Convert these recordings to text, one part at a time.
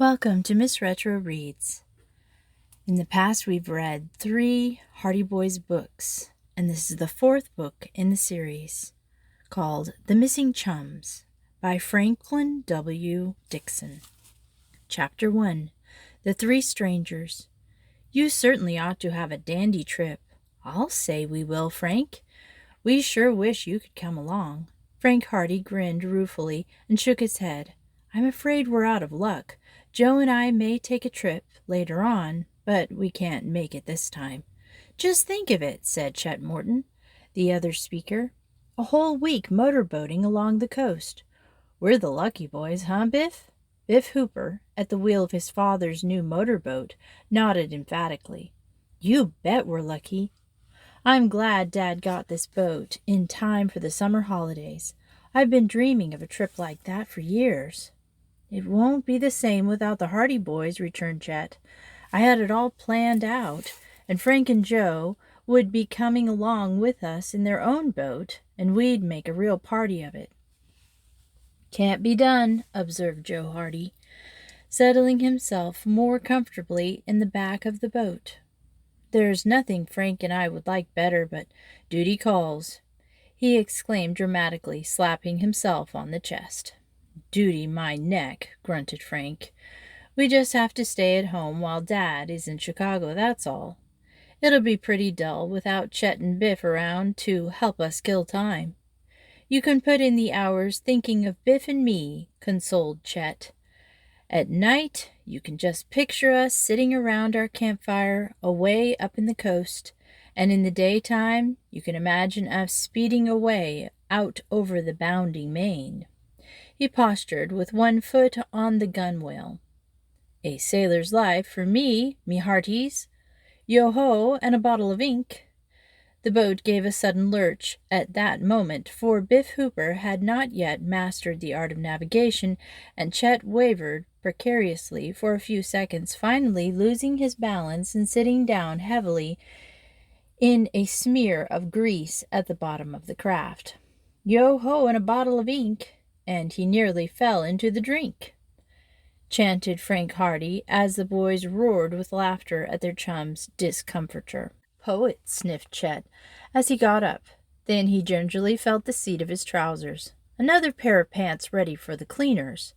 Welcome to Miss Retro Reads. In the past, we've read 3 Hardy Boys books, and this is the 4th book in the series, called The Missing Chums by Franklin W. Dixon. Chapter 1, The 3 Strangers. You certainly ought to have a dandy trip. I'll say we will, Frank. We sure wish you could come along. Frank Hardy grinned ruefully and shook his head. I'm afraid we're out of luck. Joe and I may take a trip later on, but we can't make it this time. Just think of it, said Chet Morton, the other speaker. A whole week motorboating along the coast. We're the lucky boys, huh, Biff? Biff Hooper, at the wheel of his father's new motorboat, nodded emphatically. You bet we're lucky. I'm glad Dad got this boat in time for the summer holidays. I've been dreaming of a trip like that for years. It won't be the same without the Hardy Boys, returned Chet. I had it all planned out, and Frank and Joe would be coming along with us in their own boat, and we'd make a real party of it. Can't be done, observed Joe Hardy, settling himself more comfortably in the back of the boat. There's nothing Frank and I would like better, but duty calls, he exclaimed dramatically, slapping himself on the chest. Duty my neck, grunted Frank. We just have to stay at home while Dad is in Chicago, that's all. It'll be pretty dull without Chet and Biff around to help us kill time. You can put in the hours thinking of Biff and me, consoled Chet. At night, you can just picture us sitting around our campfire away up in the coast, and in the daytime, you can imagine us speeding away out over the bounding main. He postured with one foot on the gunwale. A sailor's life for me hearties. Yo-ho, and a bottle of ink. The boat gave a sudden lurch at that moment, for Biff Hooper had not yet mastered the art of navigation, and Chet wavered precariously for a few seconds, finally losing his balance and sitting down heavily in a smear of grease at the bottom of the craft. Yo-ho, and a bottle of ink, and he nearly fell into the drink, chanted Frank Hardy as the boys roared with laughter at their chum's discomfiture. Poet, sniffed Chet as he got up. Then he gingerly felt the seat of his trousers. Another pair of pants ready for the cleaners.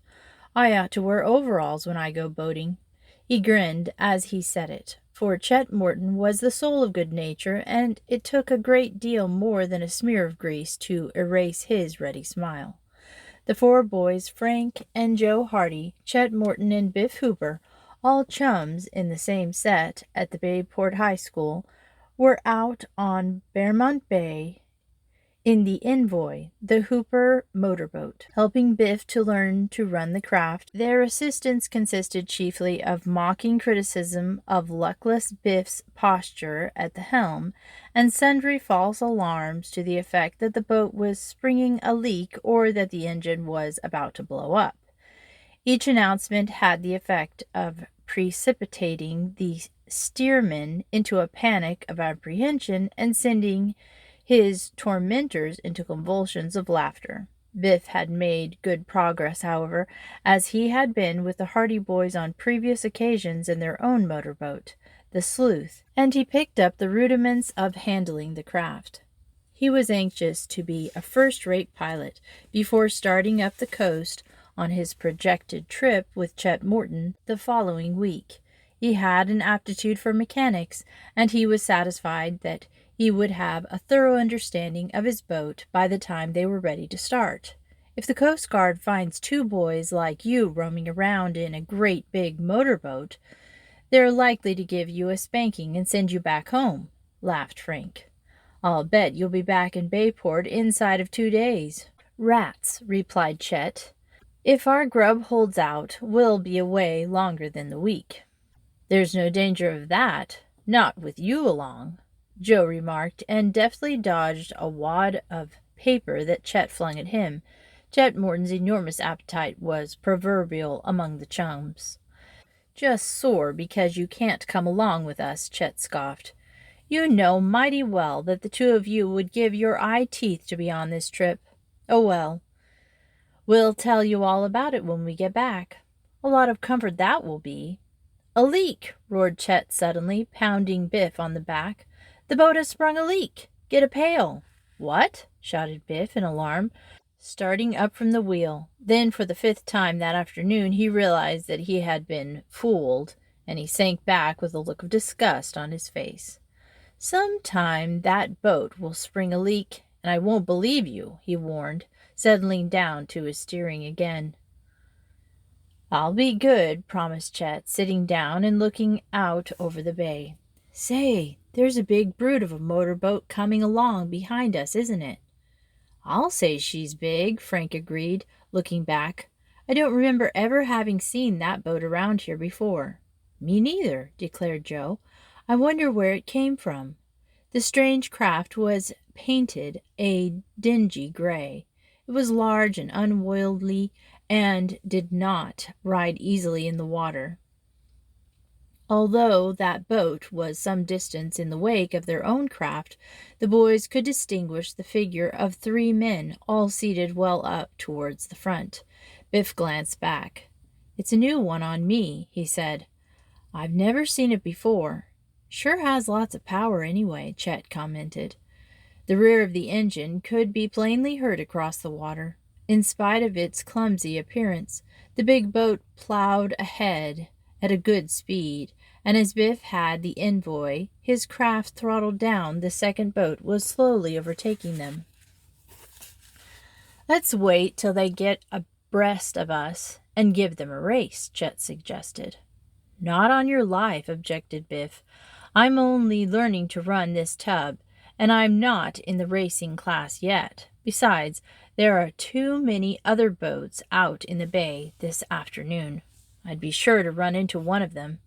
I ought to wear overalls when I go boating. He grinned as he said it, for Chet Morton was the soul of good nature, and it took a great deal more than a smear of grease to erase his ready smile. The 4 boys, Frank and Joe Hardy, Chet Morton and Biff Hooper, all chums in the same set at the Bayport High School, were out on Bearmont Bay in the Envoy, the Hooper motorboat, helping Biff to learn to run the craft. Their assistance consisted chiefly of mocking criticism of luckless Biff's posture at the helm, and sundry false alarms to the effect that the boat was springing a leak or that the engine was about to blow up. Each announcement had the effect of precipitating the steersman into a panic of apprehension and sending his tormentors into convulsions of laughter. Biff had made good progress, however, as he had been with the Hardy Boys on previous occasions in their own motorboat, the Sleuth, and he picked up the rudiments of handling the craft. He was anxious to be a first-rate pilot before starting up the coast on his projected trip with Chet Morton the following week. He had an aptitude for mechanics, and he was satisfied that he would have a thorough understanding of his boat by the time they were ready to start. If the Coast Guard finds 2 boys like you roaming around in a great big motorboat, they're likely to give you a spanking and send you back home, laughed Frank. I'll bet you'll be back in Bayport inside of 2 days. Rats, replied Chet. If our grub holds out, we'll be away longer than the week. There's no danger of that, not with you along, Joe remarked, and deftly dodged a wad of paper that Chet flung at him. Chet Morton's enormous appetite was proverbial among the chums. Just sore because you can't come along with us, Chet scoffed. You know mighty well that the 2 of you would give your eye teeth to be on this trip. Oh well, we'll tell you all about it when we get back. A lot of comfort that will be." "A leak!" roared Chet suddenly, pounding Biff on the back. "The boat has sprung a leak! Get a pail!" "What?" shouted Biff in alarm, starting up from the wheel. Then, for the fifth time that afternoon, he realized that he had been fooled, and he sank back with a look of disgust on his face. "Sometime that boat will spring a leak, and I won't believe you," he warned, settling down to his steering again. "I'll be good," promised Chet, sitting down and looking out over the bay. "Say, there's a big brute of a motorboat coming along behind us, isn't it?" "I'll say she's big," Frank agreed, looking back. "I don't remember ever having seen that boat around here before." "Me neither," declared Joe. "I wonder where it came from." The strange craft was painted a dingy gray. It was large and unwieldy and did not ride easily in the water. Although that boat was some distance in the wake of their own craft, the boys could distinguish the figure of 3 men, all seated well up towards the front. Biff glanced back. "It's a new one on me," he said. "I've never seen it before." "Sure has lots of power anyway," Chet commented. The rear of the engine could be plainly heard across the water. In spite of its clumsy appearance, the big boat plowed ahead at a good speed, and as Biff had the envoy, his craft throttled down, the second boat was slowly overtaking them. "Let's wait till they get abreast of us and give them a race," Chet suggested. "Not on your life," objected Biff. "I'm only learning to run this tub, and I'm not in the racing class yet. Besides, there are too many other boats out in the bay this afternoon. I'd be sure to run into one of them."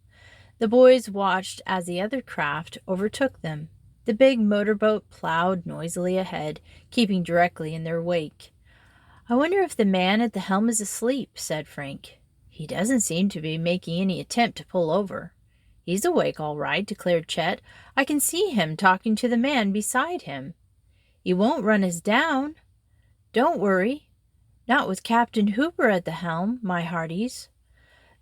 The boys watched as the other craft overtook them. The big motorboat plowed noisily ahead, keeping directly in their wake. "I wonder if the man at the helm is asleep," said Frank. "He doesn't seem to be making any attempt to pull over." "He's awake all right," declared Chet. "I can see him talking to the man beside him." "He won't run us down." "Don't worry. Not with Captain Hooper at the helm, my hearties."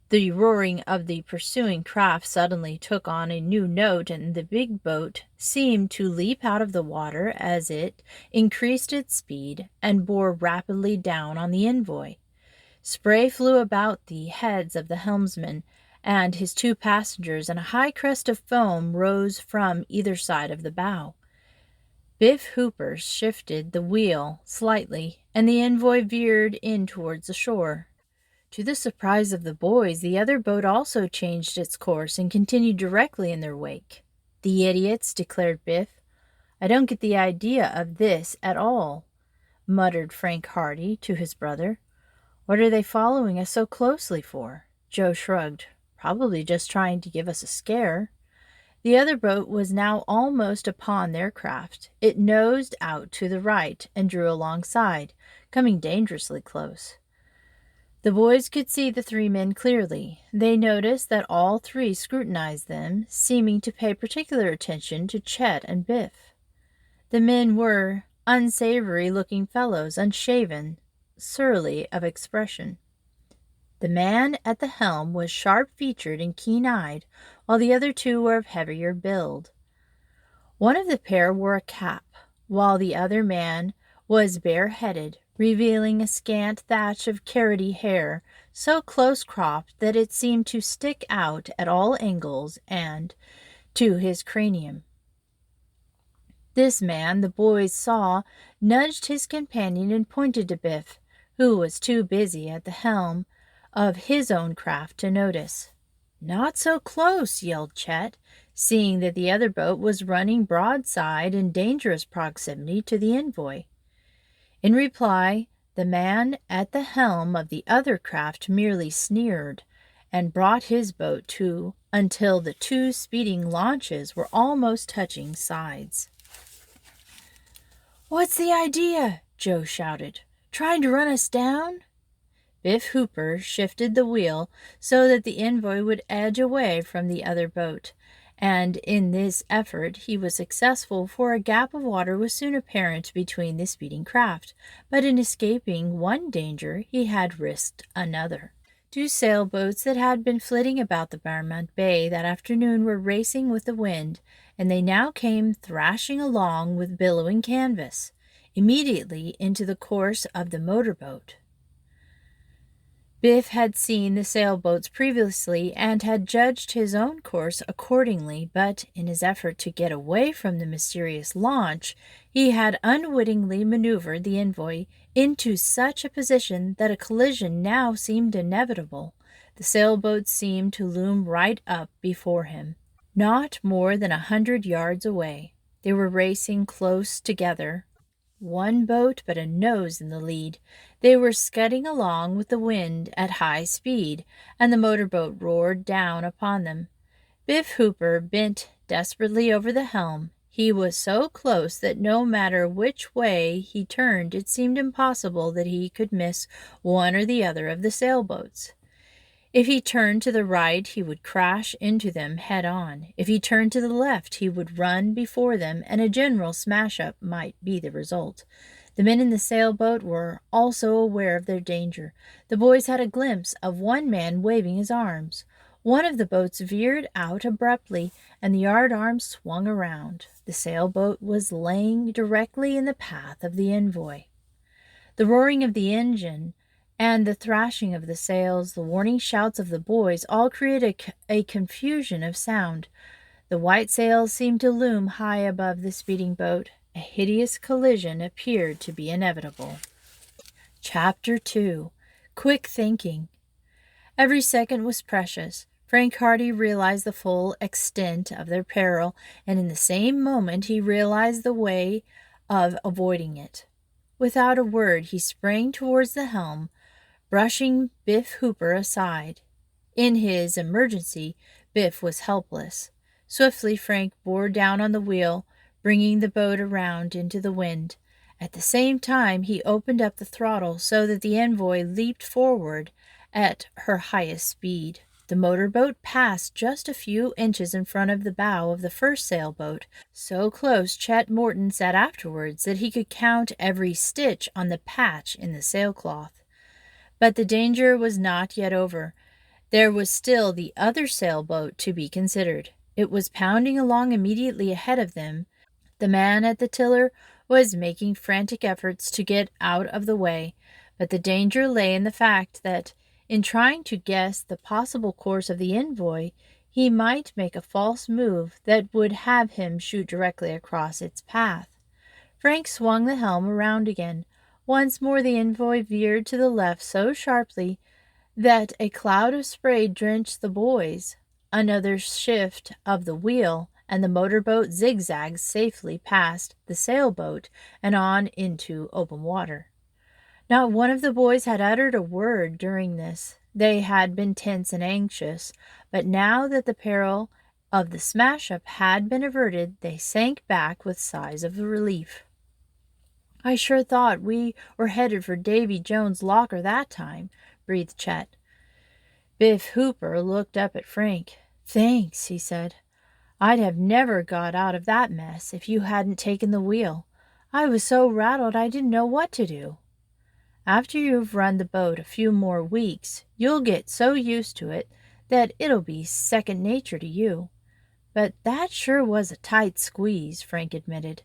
The roaring of the pursuing craft suddenly took on a new note, and the big boat seemed to leap out of the water as it increased its speed and bore rapidly down on the envoy. Spray flew about the heads of the helmsman and his 2 passengers, and a high crest of foam rose from either side of the bow. Biff Hooper shifted the wheel slightly, and the envoy veered in towards the shore. To the surprise of the boys, the other boat also changed its course and continued directly in their wake. "The idiots," declared Biff. "I don't get the idea of this at all," muttered Frank Hardy to his brother. "What are they following us so closely for?" Joe shrugged. "Probably just trying to give us a scare." The other boat was now almost upon their craft. It nosed out to the right and drew alongside, coming dangerously close. The boys could see the 3 men clearly. They noticed that all 3 scrutinized them, seeming to pay particular attention to Chet and Biff. The men were unsavory-looking fellows, unshaven, surly of expression. The man at the helm was sharp-featured and keen-eyed, while the other 2 were of heavier build. One of the pair wore a cap, while the other man was bareheaded, revealing a scant thatch of carroty hair, so close-cropped that it seemed to stick out at all angles and to his cranium. This man, the boys saw, nudged his companion and pointed to Biff, who was too busy at the helm of his own craft to notice. "Not so close," yelled Chet, seeing that the other boat was running broadside in dangerous proximity to the envoy. In reply, the man at the helm of the other craft merely sneered and brought his boat to until the 2 speeding launches were almost touching sides. "What's the idea?" Joe shouted. "Trying to run us down?" Biff Hooper shifted the wheel so that the envoy would edge away from the other boat, and in this effort he was successful, for a gap of water was soon apparent between the speeding craft. But in escaping one danger he had risked another. Two sailboats that had been flitting about the Barmouth Bay that afternoon were racing with the wind, and they now came thrashing along with billowing canvas, immediately into the course of the motorboat. Biff had seen the sailboats previously and had judged his own course accordingly, but in his effort to get away from the mysterious launch, he had unwittingly maneuvered the envoy into such a position that a collision now seemed inevitable. The sailboats seemed to loom right up before him, not more than 100 yards away. They were racing close together, one boat but a nose in the lead. They were scudding along with the wind at high speed, and the motorboat roared down upon them. Biff Hooper bent desperately over the helm. He was so close that no matter which way he turned, it seemed impossible that he could miss one or the other of the sailboats. If he turned to the right, he would crash into them head on. If he turned to the left, he would run before them, and a general smash-up might be the result. The men in the sailboat were also aware of their danger. The boys had a glimpse of one man waving his arms. One of the boats veered out abruptly, and the yardarm swung around. The sailboat was laying directly in the path of the envoy. The roaring of the engine and the thrashing of the sails, the warning shouts of the boys, all created a confusion of sound. The white sails seemed to loom high above the speeding boat. A hideous collision appeared to be inevitable. Chapter 2. Quick Thinking. Every second was precious. Frank Hardy realized the full extent of their peril, and in the same moment he realized the way of avoiding it. Without a word, he sprang towards the helm, brushing Biff Hooper aside. In his emergency, Biff was helpless. Swiftly, Frank bore down on the wheel, bringing the boat around into the wind. At the same time, he opened up the throttle so that the envoy leaped forward at her highest speed. The motorboat passed just a few inches in front of the bow of the first sailboat, so close Chet Morton said afterwards that he could count every stitch on the patch in the sailcloth. But the danger was not yet over. There was still the other sailboat to be considered. It was pounding along immediately ahead of them. The man at the tiller was making frantic efforts to get out of the way, but the danger lay in the fact that, in trying to guess the possible course of the envoy, he might make a false move that would have him shoot directly across its path. Frank swung the helm around again. Once more the envoy veered to the left so sharply that a cloud of spray drenched the boys. Another shift of the wheel, and the motorboat zigzagged safely past the sailboat and on into open water. Not one of the boys had uttered a word during this. They had been tense and anxious, but now that the peril of the smash-up had been averted, they sank back with sighs of relief. "I sure thought we were headed for Davy Jones' locker that time," breathed Chet. Biff Hooper looked up at Frank. "Thanks," he said. "I'd have never got out of that mess if you hadn't taken the wheel. I was so rattled I didn't know what to do." "After you've run the boat a few more weeks, you'll get so used to it that it'll be second nature to you. But that sure was a tight squeeze," Frank admitted.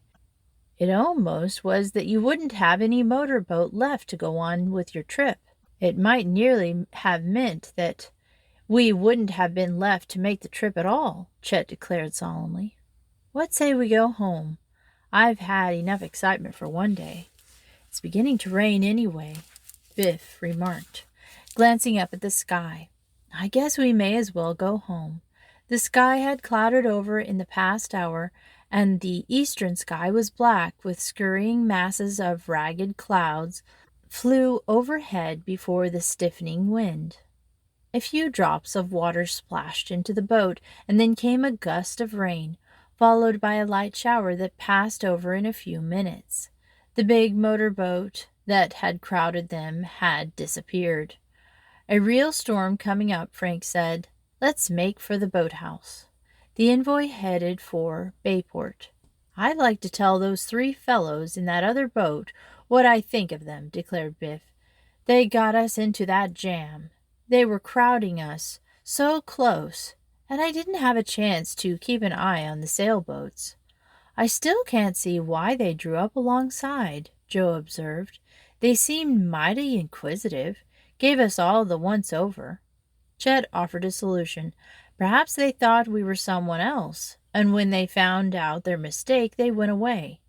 "It almost was that you wouldn't have any motorboat left to go on with your trip. It might nearly have meant that we wouldn't have been left to make the trip at all," Chet declared solemnly. "What say we go home? I've had enough excitement for one day." "It's beginning to rain anyway," Biff remarked, glancing up at the sky. "I guess we may as well go home." The sky had clouded over in the past hour, and the eastern sky was black, with scurrying masses of ragged clouds flew overhead before the stiffening wind. A few drops of water splashed into the boat, and then came a gust of rain, followed by a light shower that passed over in a few minutes. The big motorboat that had crowded them had disappeared. "A real storm coming up," Frank said. "Let's make for the boathouse." The envoy headed for Bayport. "I'd like to tell those three fellows in that other boat what I think of them," declared Biff. "They got us into that jam. They were crowding us so close, and I didn't have a chance to keep an eye on the sailboats. I still can't see why they drew up alongside, Joe observed. They seemed mighty inquisitive, gave us all the once over. Chet offered a solution. Perhaps they thought we were someone else, and when they found out their mistake, they went away.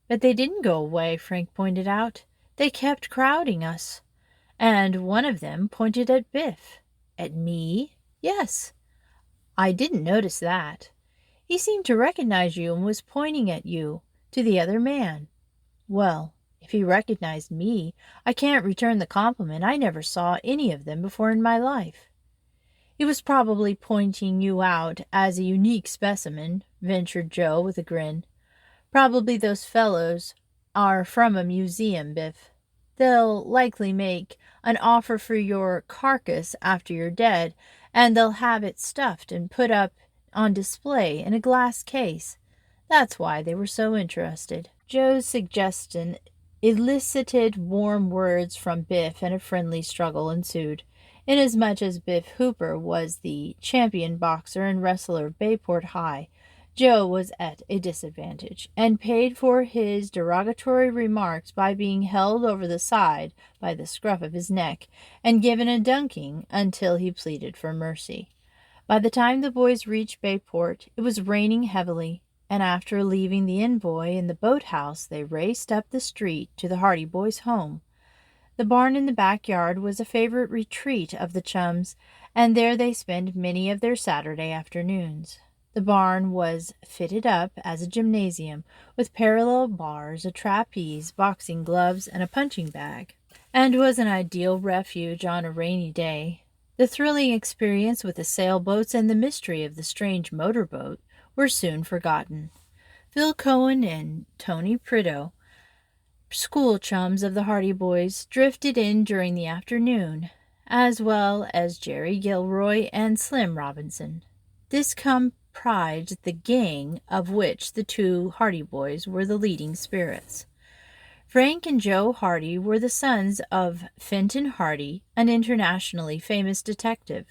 But they didn't go away, Frank pointed out. They kept crowding us. And one of them pointed at Biff. At me? Yes. I didn't notice that. He seemed to recognize you and was pointing at you, to the other man. Well, if he recognized me, I can't return the compliment. I never saw any of them before in my life. He was probably pointing you out as a unique specimen, ventured Joe with a grin. Probably those fellows are from a museum, Biff. They'll likely make an offer for your carcass after you're dead, and they'll have it stuffed and put up on display in a glass case. That's why they were so interested. Joe's suggestion elicited warm words from Biff, and a friendly struggle ensued. Inasmuch as Biff Hooper was the champion boxer and wrestler of Bayport High, Joe was at a disadvantage, and paid for his derogatory remarks by being held over the side by the scruff of his neck and given a dunking until he pleaded for mercy. By the time the boys reached Bayport, it was raining heavily, and after leaving the envoy in the boathouse, they raced up the street to the Hardy boys' home. The barn in the backyard was a favorite retreat of the Chums, and there they spent many of their Saturday afternoons. The barn was fitted up as a gymnasium, with parallel bars, a trapeze, boxing gloves, and a punching bag, and was an ideal refuge on a rainy day. The thrilling experience with the sailboats and the mystery of the strange motorboat were soon forgotten. Phil Cohen and Tony Prideaux, school chums of the Hardy boys, drifted in during the afternoon, as well as Jerry Gilroy and Slim Robinson. This comprised the gang of which the two Hardy boys were the leading spirits. Frank and Joe Hardy were the sons of Fenton Hardy, an internationally famous detective.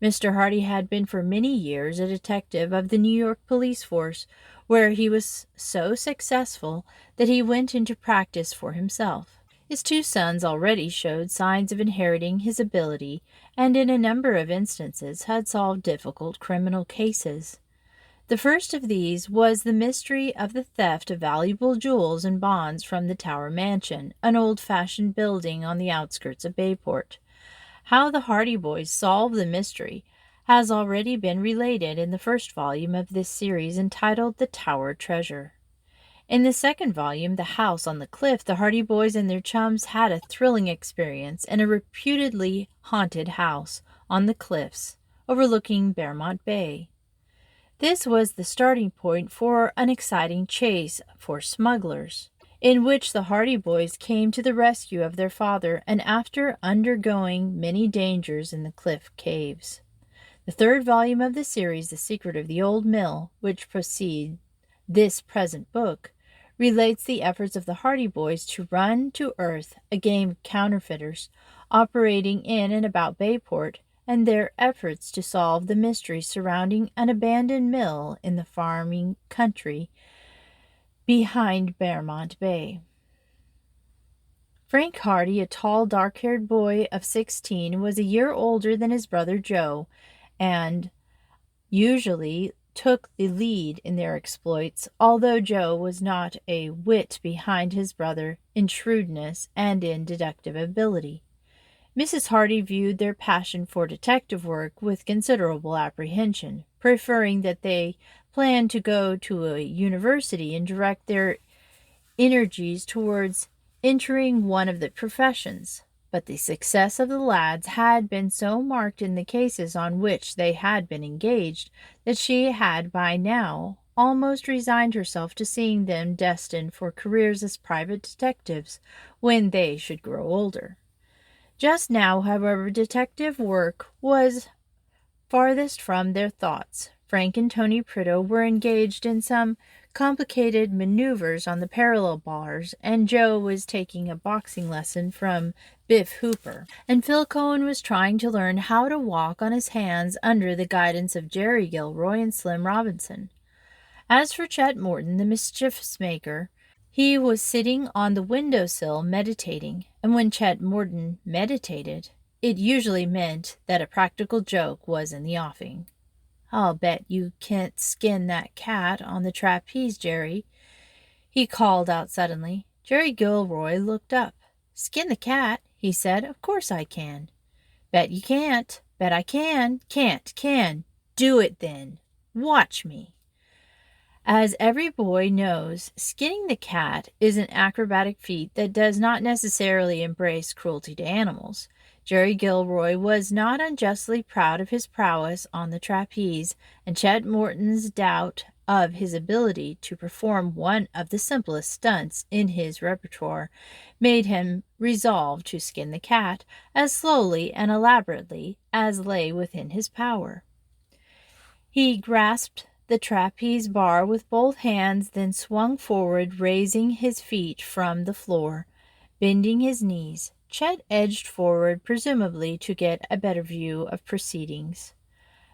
Mr. Hardy had been for many years a detective of the New York police force, where he was so successful that he went into practice for himself. His two sons already showed signs of inheriting his ability, and in a number of instances had solved difficult criminal cases. The first of these was the mystery of the theft of valuable jewels and bonds from the Tower Mansion, an old-fashioned building on the outskirts of Bayport. How the Hardy boys solved the mystery has already been related in the first volume of this series, entitled The Tower Treasure. In the second volume, The House on the Cliff, the Hardy boys and their chums had a thrilling experience in a reputedly haunted house on the cliffs overlooking Bearmont Bay. This was the starting point for an exciting chase for smugglers, in which the Hardy boys came to the rescue of their father, and after undergoing many dangers in the cliff caves. The third volume of the series, The Secret of the Old Mill, which precedes this present book, relates the efforts of the Hardy boys to run to earth a gang of counterfeiters operating in and about Bayport, and their efforts to solve the mystery surrounding an abandoned mill in the farming country behind Bearmont Bay. Frank Hardy, a tall, dark-haired boy of 16, was a year older than his brother Joe, and usually took the lead in their exploits, although Joe was not a whit behind his brother in shrewdness and in deductive ability. Mrs. Hardy viewed their passion for detective work with considerable apprehension, preferring that they plan to go to a university and direct their energies towards entering one of the professions. But the success of the lads had been so marked in the cases on which they had been engaged that she had by now almost resigned herself to seeing them destined for careers as private detectives when they should grow older. Just now, however, detective work was farthest from their thoughts. Frank and Tony Prideaux were engaged in some complicated maneuvers on the parallel bars, and Joe was taking a boxing lesson from Biff Hooper, and Phil Cohen was trying to learn how to walk on his hands under the guidance of Jerry Gilroy and Slim Robinson. As for Chet Morton, the mischief maker, he was sitting on the windowsill meditating, and when Chet Morton meditated, it usually meant that a practical joke was in the offing. "I'll bet you can't skin that cat on the trapeze, Jerry," he called out suddenly. Jerry Gilroy looked up. "Skin the cat?" he said. "Of course I can." "Bet you can't." "Bet I can." "Can't, can." "Do it then. Watch me." As every boy knows, skinning the cat is an acrobatic feat that does not necessarily embrace cruelty to animals. Jerry Gilroy was not unjustly proud of his prowess on the trapeze, and Chet Morton's doubt of his ability to perform one of the simplest stunts in his repertoire made him resolve to skin the cat as slowly and elaborately as lay within his power. He grasped the trapeze bar with both hands, then swung forward, raising his feet from the floor. Bending his knees, Chet edged forward, presumably to get a better view of proceedings.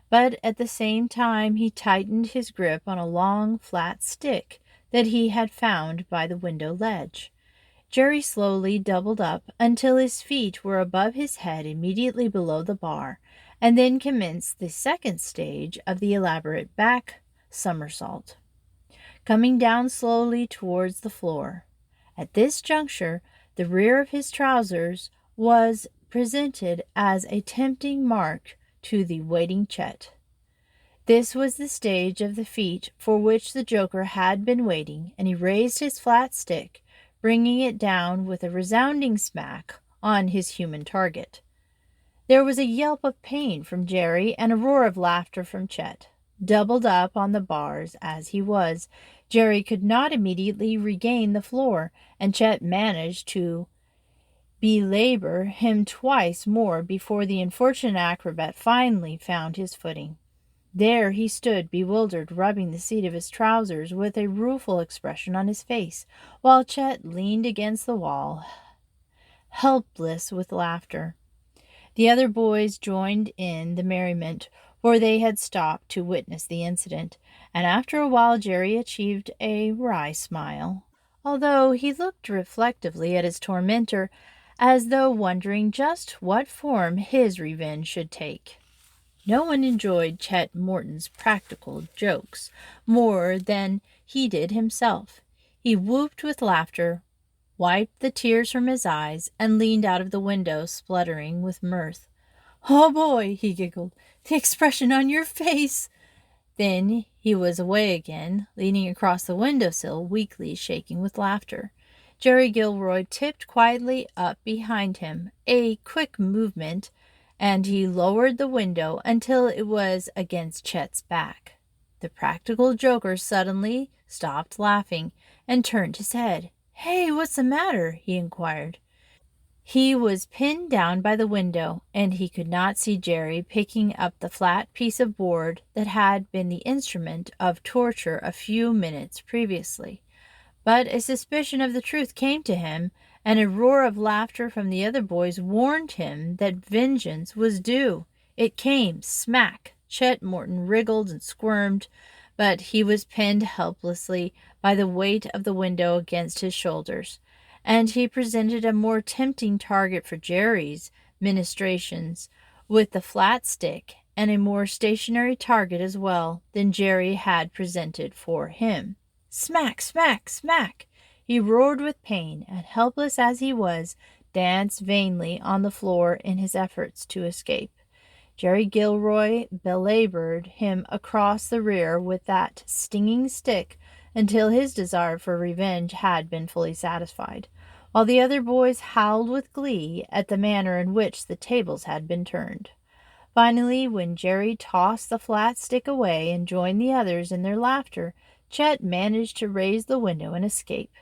But at the same time he tightened his grip on a long, flat stick that he had found by the window ledge. Jerry slowly doubled up until his feet were above his head immediately below the bar, and then commenced the second stage of the elaborate back somersault, coming down slowly towards the floor. At this juncture, the rear of his trousers was presented as a tempting mark to the waiting Chet. This was the stage of the feat for which the joker had been waiting, and he raised his flat stick, bringing it down with a resounding smack on his human target. There was a yelp of pain from Jerry and a roar of laughter from Chet. Doubled up on the bars as he was, Jerry could not immediately regain the floor, and Chet managed to belabor him twice more before the unfortunate acrobat finally found his footing. There he stood, bewildered, rubbing the seat of his trousers with a rueful expression on his face, while Chet leaned against the wall, helpless with laughter. The other boys joined in the merriment, for they had stopped to witness the incident, and after a while Jerry achieved a wry smile, although he looked reflectively at his tormentor, as though wondering just what form his revenge should take. No one enjoyed Chet Morton's practical jokes more than he did himself. He whooped with laughter, wiped the tears from his eyes, and leaned out of the window, spluttering with mirth. "Oh, boy," he giggled, "the expression on your face!" Then he was away again, leaning across the windowsill, weakly shaking with laughter. Jerry Gilroy tipped quietly up behind him, a quick movement, and he lowered the window until it was against Chet's back. The practical joker suddenly stopped laughing and turned his head. "Hey, what's the matter?" he inquired. He was pinned down by the window, and he could not see Jerry picking up the flat piece of board that had been the instrument of torture a few minutes previously. But a suspicion of the truth came to him, and a roar of laughter from the other boys warned him that vengeance was due. It came, smack. Chet Morton wriggled and squirmed, but he was pinned helplessly by the weight of the window against his shoulders, and he presented a more tempting target for Jerry's ministrations with the flat stick, and a more stationary target as well than Jerry had presented for him. Smack, smack, smack! He roared with pain, and helpless as he was, danced vainly on the floor in his efforts to escape. Jerry Gilroy belabored him across the rear with that stinging stick until his desire for revenge had been fully satisfied, while the other boys howled with glee at the manner in which the tables had been turned. Finally, when Jerry tossed the flat stick away and joined the others in their laughter, Chet managed to raise the window and escape.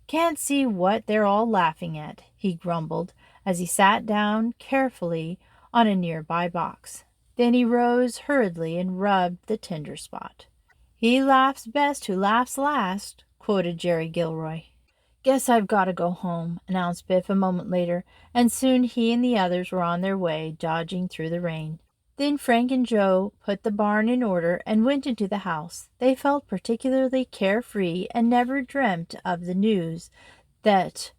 "Can't see what they're all laughing at," he grumbled as he sat down carefully on a nearby box. Then he rose hurriedly and rubbed the tender spot. "He laughs best who laughs last," quoted Jerry Gilroy. "Guess I've got to go home," announced Biff a moment later, and soon he and the others were on their way, dodging through the rain. Then Frank and Joe put the barn in order and went into the house. They felt particularly carefree and never dreamt of the news that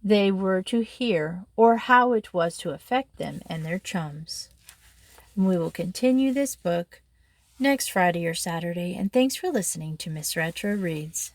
they were to hear or how it was to affect them and their chums. And we will continue this book next Friday or Saturday, and thanks for listening to Miss Retro Reads.